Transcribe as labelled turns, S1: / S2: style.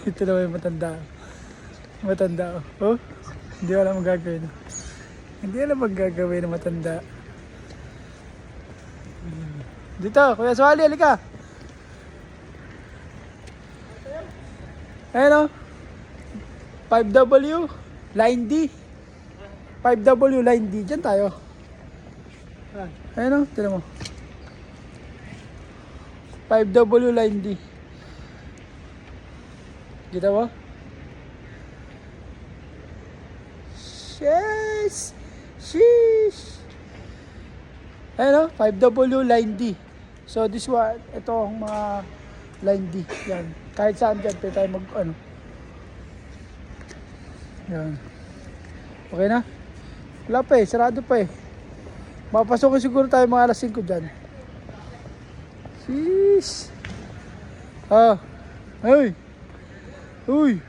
S1: Ito naman yung matanda. Matanda, oh. Oh, hindi alam magagawin. Hindi alam magagawin ng matanda. Dito, Kuya Swali, halika. Ayan o. 5W, line D. 5W, line D. Diyan tayo. Ayan o, tinan mo. 5W, line D. Kita mo? Yes! Sheesh! Ayan o, 5W, line D. So this one, ito ang mga line D. Yan. Kahit saan dyan, pwede tayo mag, Yan. Okay na? Wala pa eh, sarado pa eh. Mapasok siguro tayo mga alas 5 dyan. Sheesh! Ah! Ay! Uy!